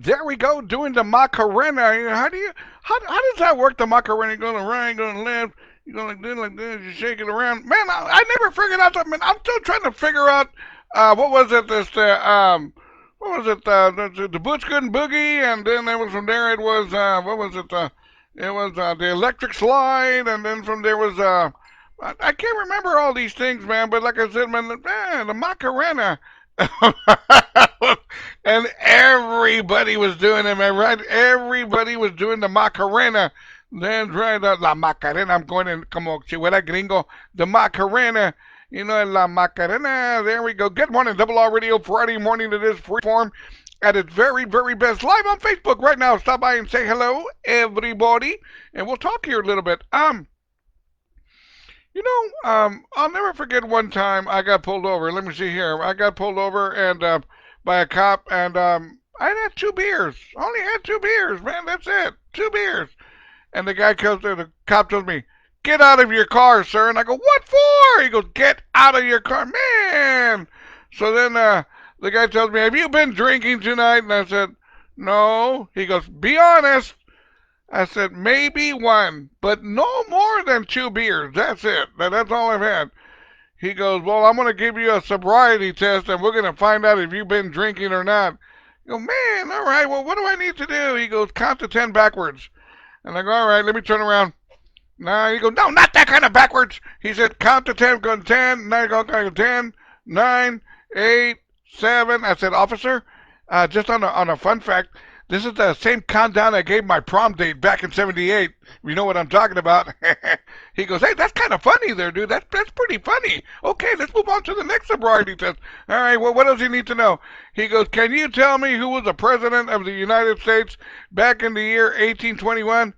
There we go, doing the Macarena. How does that work? The Macarena, you're going right, going left, you're going like this, you shake it around. Man, I never figured out that. Man, I'm still trying to figure out what was it? What was it? The Butch Good and Boogie, and then there was from there it was what was it? It was the Electric Slide, and then from there was I can't remember all these things, man. But like I said, man, the Macarena. And everybody was doing it, man, right? Everybody was doing the Macarena. Then, right, la Macarena, I'm going in, como chihuahua gringo, the Macarena. You know, La Macarena. There we go. Good morning, Double R Radio, Friday morning. It is freeform at its very, very best. Live on Facebook right now. Stop by and say hello, everybody, and we'll talk here a little bit. I'll never forget one time I got pulled over. Let me see here. I got pulled over and by a cop, and I had 2 beers. Only had 2 beers, man. That's it. 2 beers. And the guy comes there. The cop tells me, "Get out of your car, sir." And I go, "What for?" He goes, "Get out of your car, man." So then the guy tells me, "Have you been drinking tonight?" And I said, "No." He goes, "Be honest." I said, maybe one, but no more than 2 beers. That's it. That's all I've had. He goes, "Well, I'm going to give you a sobriety test, and we're going to find out if you've been drinking or not." I go, "Man, all right, well, what do I need to do?" He goes, "Count to 10 backwards." And I go, "All right, let me turn around." Nah, he goes, "No, not that kind of backwards." He said, "Count to 10, go 10, 9, go 10, 9, 8, 7. I said, "Officer, just on a fun fact, this is the same countdown I gave my prom date back in '78. You know what I'm talking about." He goes, "Hey, that's kind of funny there, dude. That's pretty funny. Okay, let's move on to the next sobriety test." All right, well, what does he need to know? He goes, "Can you tell me who was the president of the United States back in the year 1821?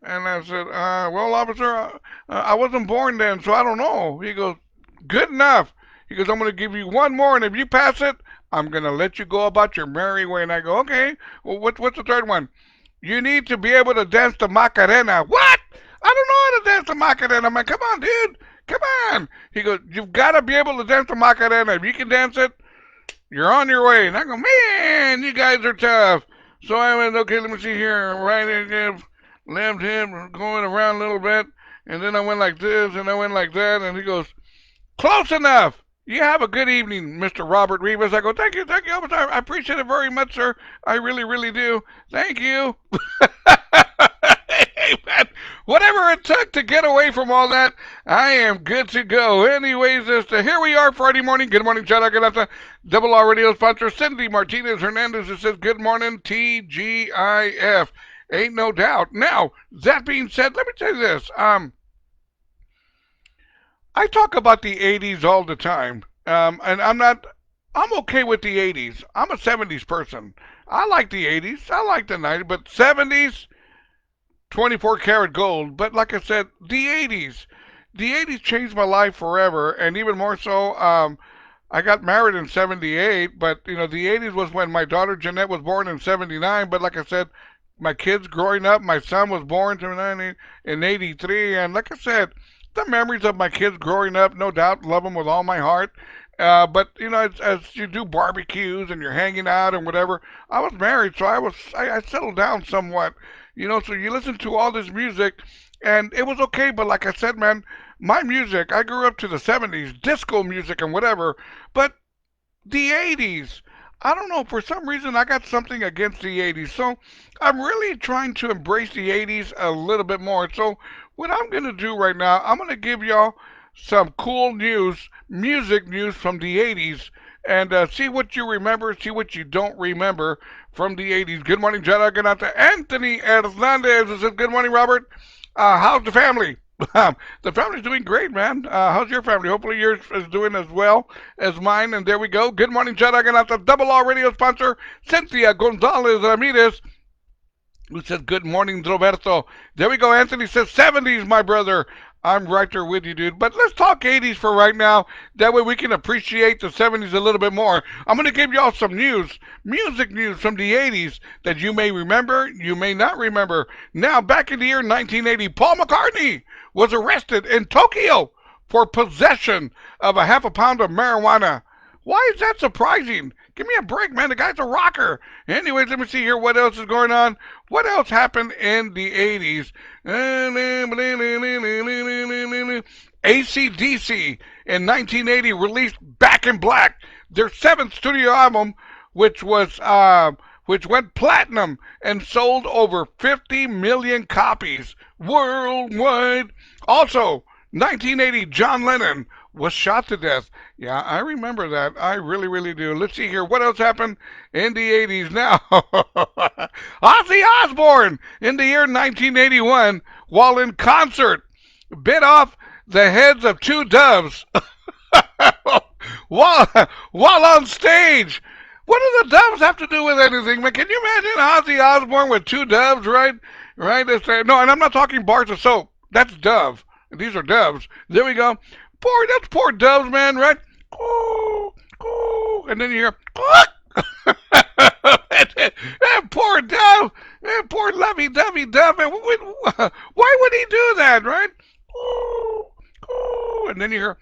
And I said, "Well, officer, I wasn't born then, so I don't know." He goes, "Good enough." He goes, "I'm going to give you one more, and if you pass it, I'm going to let you go about your merry way." And I go, "Okay, well, what's the third one?" "You need to be able to dance the Macarena." "What? I don't know how to dance the Macarena." I'm like, "Come on, dude. Come on." He goes, "You've got to be able to dance the Macarena. If you can dance it, you're on your way." And I go, "Man, you guys are tough." So I went, "Okay, let me see here. Right hand, left hand, going around a little bit." And then I went like this, and I went like that. And he goes, "Close enough. You have a good evening, Mr. Robert Rivas." I go, "Thank you, officer. I appreciate it very much, sir. I really, really do. Thank you." Hey, man, whatever it took to get away from all that, I am good to go. Anyways, here we are Friday morning. Good morning, shout out to Double R Radio sponsor Cindy Martinez Hernandez. It says, "Good morning, TGIF." Ain't no doubt. Now, that being said, let me tell you this. I talk about the 80s all the time. And I'm okay with the 80s. I'm a 70s person. I like the 80s. I like the 90s. But 70s, 24 karat gold. But like I said, the 80s. The 80s changed my life forever. And even more so, I got married in 78. But, the 80s was when my daughter Jeanette was born in 79. But like I said, my kids growing up, my son was born in 83. And like I said, the memories of my kids growing up, no doubt, love them with all my heart. But as you do barbecues and you're hanging out and whatever, I was married, so I settled down somewhat. So you listen to all this music, and it was okay. But like I said, man, my music, I grew up to the '70s, disco music and whatever. But the '80s, I don't know, for some reason I got something against the '80s. So I'm really trying to embrace the '80s a little bit more. So what I'm going to do right now, I'm going to give y'all some cool news, music news from the '80s, and see what you remember, see what you don't remember from the '80s. Good morning, Jada. Good out to Anthony Hernandez. It says, "Good morning, Robert. How's the family?" The family's doing great, man. How's your family? Hopefully yours is doing as well as mine. And there we go. Good morning, Jada. Good out to Double R Radio sponsor, Cynthia Gonzalez Ramirez, who says, "Good morning, Roberto." There we go. Anthony says, "70s, my brother." I'm right there with you, dude. But let's talk 80s for right now. That way we can appreciate the 70s a little bit more. I'm going to give y'all some news, music news from the 80s that you may remember, you may not remember. Now, back in the year 1980, Paul McCartney was arrested in Tokyo for possession of a half a pound of marijuana. Why is that surprising? Give me a break, man. The guy's a rocker. Anyways, let me see here what else is going on. What else happened in the 80s? AC/DC in 1980 released Back in Black, their seventh studio album, which went platinum and sold over 50 million copies worldwide. Also, 1980, John Lennon was shot to death. Yeah, I remember that. I really, really do. Let's see here. What else happened in the 80s now? Ozzy Osbourne in the year 1981, while in concert, bit off the heads of two doves while, while on stage. What do the doves have to do with anything, man? Can you imagine Ozzy Osbourne with two doves, right? Right? No, and I'm not talking bars of soap. That's dove. These are doves. There we go. That's poor doves, man, right? Coo, coo. And then you hear, that poor dove, that poor lovey-dovey dove. Why would he do that, right? Coo, coo. And then you hear,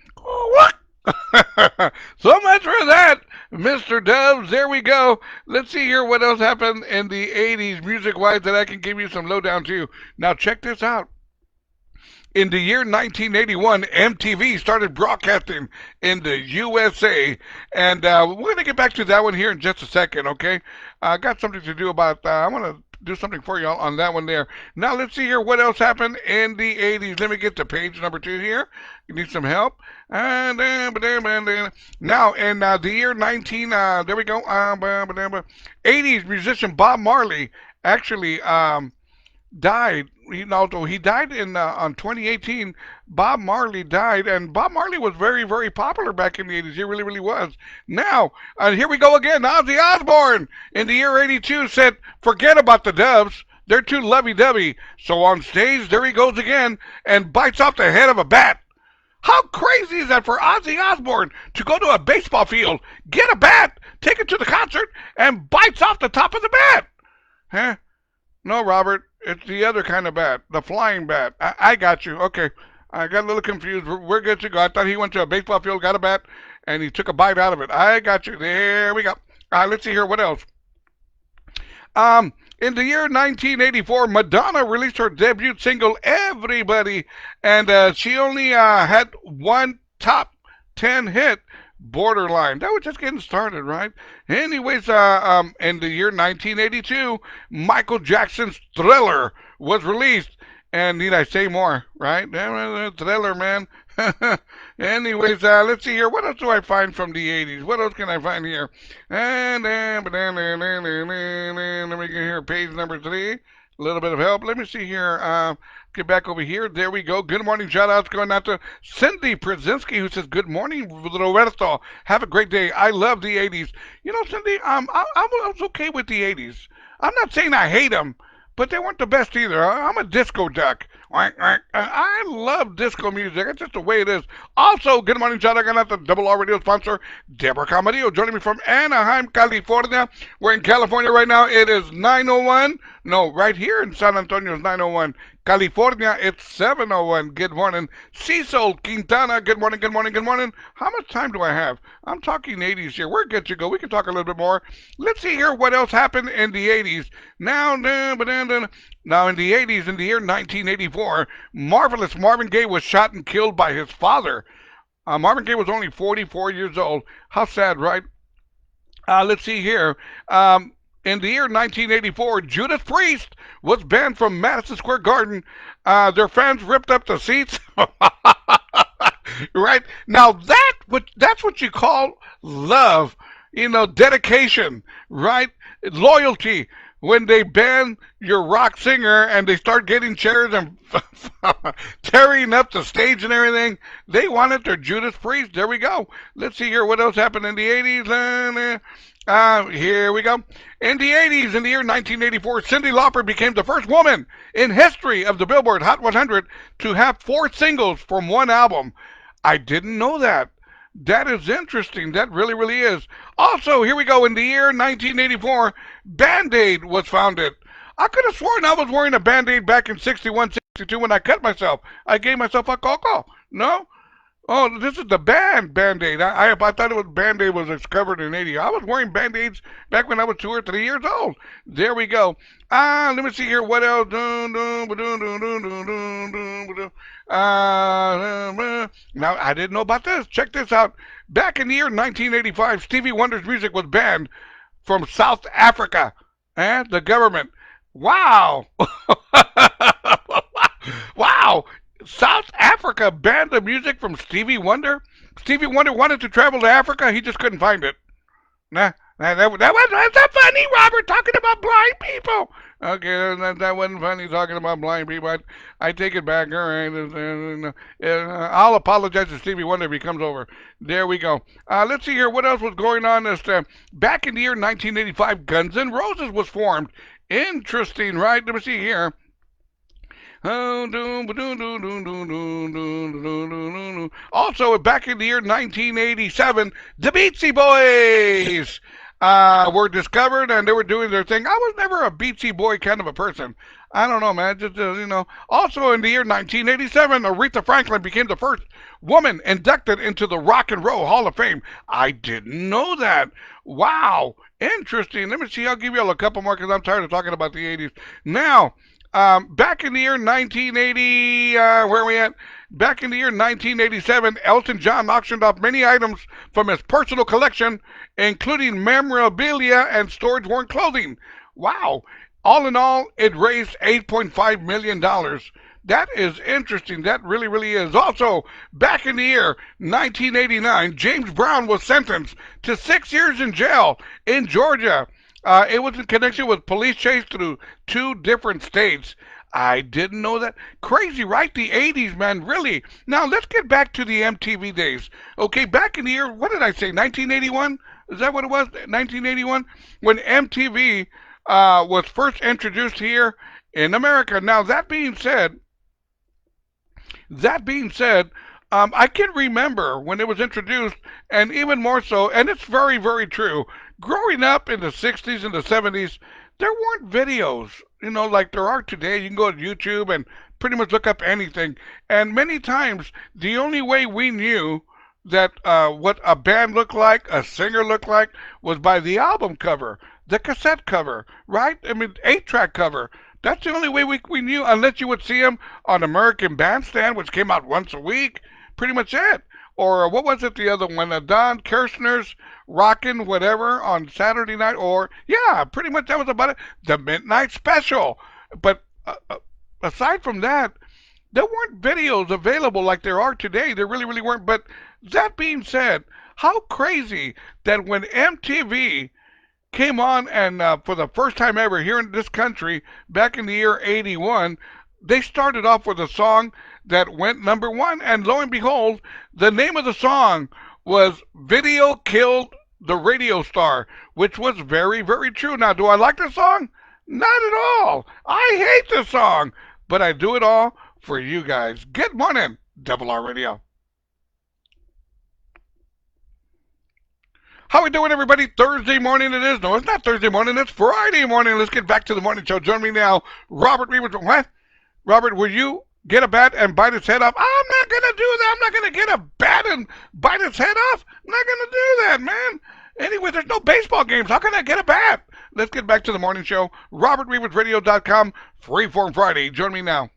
so much for that, Mr. Doves. There we go. Let's see here what else happened in the 80s music-wise that I can give you some lowdown to. Now, check this out. In the year 1981, MTV started broadcasting in the USA, and we're going to get back to that one here in just a second, okay? I got something to do about I want to do something for you on that one there. Now, let's see here what else happened in the 80s. Let me get to page number 2 here. You need some help? And now, in the year there we go, 80s musician Bob Marley actually died. Although he died on 2018, Bob Marley died, and Bob Marley was very, very popular back in the 80s. He really, really was. Now, here we go again. Ozzy Osbourne in the year 82 said, forget about the doves. They're too lovey-dovey. So on stage, there he goes again and bites off the head of a bat. How crazy is that for Ozzy Osbourne to go to a baseball field, get a bat, take it to the concert, and bites off the top of the bat? Huh? No, Robert. It's the other kind of bat, the flying bat. I got you. Okay. I got a little confused. We're good to go. I thought he went to a baseball field, got a bat, and he took a bite out of it. I got you. There we go. Let's see here. What else? In the year 1984, Madonna released her debut single, Everybody, and she only had one top 10 hit, Borderline. That was just getting started, right? Anyways, in the year 1982, Michael Jackson's Thriller was released. And need I say more, right? Thriller, man. Anyways, let's see here. What else do I find from the 80s? What else can I find here? And let me get here, page number 3. A little bit of help. Let me see here. Get back over here. There we go. Good morning. Shout outs going out to Cindy Przinski, who says, good morning, Roberto. Have a great day. I love the 80s. You know, Cindy, I was okay with the 80s. I'm not saying I hate them, but they weren't the best either. I'm a disco duck. I love disco music. It's just the way it is. Also, good morning, shout out to Double R Radio sponsor, Deborah Camarillo, joining me from Anaheim, California. We're in California right now. It is 9:01. No, right here in San Antonio is 9:01. California, it's 7:01. Good morning. Cecil Quintana, good morning, good morning, good morning. How much time do I have? I'm talking 80s here. We're good to go. We can talk a little bit more. Let's see here what else happened in the 80s. Now in the 80s, in the year 1984, marvelous Marvin Gaye was shot and killed by his father. Marvin Gaye was only 44 years old. How sad, right? Let's see here. In the year 1984, Judas Priest was banned from Madison Square Garden. Their fans ripped up the seats. Right? Now that's what you call love. You know, dedication, right? Loyalty. When they ban your rock singer and they start getting chairs and tearing up the stage and everything, they wanted their Judas Priest. There we go. Let's see here what else happened in the 80s. Here we go. In the 80s, in the year 1984, Cyndi Lauper became the first woman in history of the Billboard Hot 100 to have four singles from one album. I didn't know that. That is interesting. That really, really is. Also, here we go. In the year 1984, Band-Aid was founded. I could have sworn I was wearing a Band-Aid back in 61, 62 when I cut myself. I gave myself a coco. No? Oh, this is the Band-Aid. I thought it was Band-Aid was discovered in 80. I was wearing Band-Aids back when I was 2 or 3 years old. There we go. Let me see here. What else? Now, I didn't know about this. Check this out. Back in the year 1985, Stevie Wonder's music was banned from South Africa. And the government. Wow. Wow. South Africa banned the music from Stevie Wonder. Stevie Wonder wanted to travel to Africa. He just couldn't find it. That's not funny, Robert, talking about blind people. Okay, that wasn't funny talking about blind people. I take it back. All right. I'll apologize to Stevie Wonder if he comes over. There we go. Let's see here. What else was going on? Back in the year 1985, Guns N' Roses was formed. Interesting, right? Let me see here. Also, back in the year 1987, the Beatsy Boys were discovered and they were doing their thing. I was never a Beatsy Boy kind of a person. I don't know, man. Just. Also, in the year 1987, Aretha Franklin became the first woman inducted into the Rock and Roll Hall of Fame. I didn't know that. Wow. Interesting. Let me see. I'll give you all a couple more because I'm tired of talking about the 80s. Now, back in the year 1980, where are we at? Back in the year 1987, Elton John auctioned off many items from his personal collection, including memorabilia and storage-worn clothing. Wow. All in all, it raised $8.5 million. That is interesting. That really, really is. Also, back in the year 1989, James Brown was sentenced to 6 years in jail in Georgia. It was in connection with police chase through 2 different states. I didn't know that. Crazy, right? The 80s, man, really. Now, let's get back to the MTV days. Okay, back in the year, what did I say, 1981? Is that what it was, 1981? When MTV was first introduced here in America. Now, that being said, I can remember when it was introduced, and even more so, and it's very, very true. Growing up in the 60s and the 70s, there weren't videos, like there are today. You can go to YouTube and pretty much look up anything. And many times, the only way we knew that what a band looked like, a singer looked like, was by the album cover, the cassette cover, right? I mean, 8-track cover. That's the only way we knew, unless you would see them on American Bandstand, which came out once a week. Pretty much it. Or what was it, the other one? Don Kirshner's Rockin' Whatever on Saturday night. Or, yeah, pretty much that was about it. The Midnight Special. But aside from that, there weren't videos available like there are today. There really, really weren't. But that being said, how crazy that when MTV came on and for the first time ever here in this country back in the year 81, they started off with a song that went #1, and lo and behold, the name of the song was Video Killed the Radio Star, which was very, very true. Now, do I like the song? Not at all. I hate the song, but I do it all for you guys. Good morning, Double R Radio. How we doing, everybody? Thursday morning it is. No, it's not Thursday morning. It's Friday morning. Let's get back to the morning show. Join me now, Robert Rivas. What? Robert, will you get a bat and bite its head off? I'm not going to do that. I'm not going to get a bat and bite its head off. I'm not going to do that, man. Anyway, there's no baseball games. How can I get a bat? Let's get back to the morning show. robertrivasradio.com, Freeform Friday. Join me now.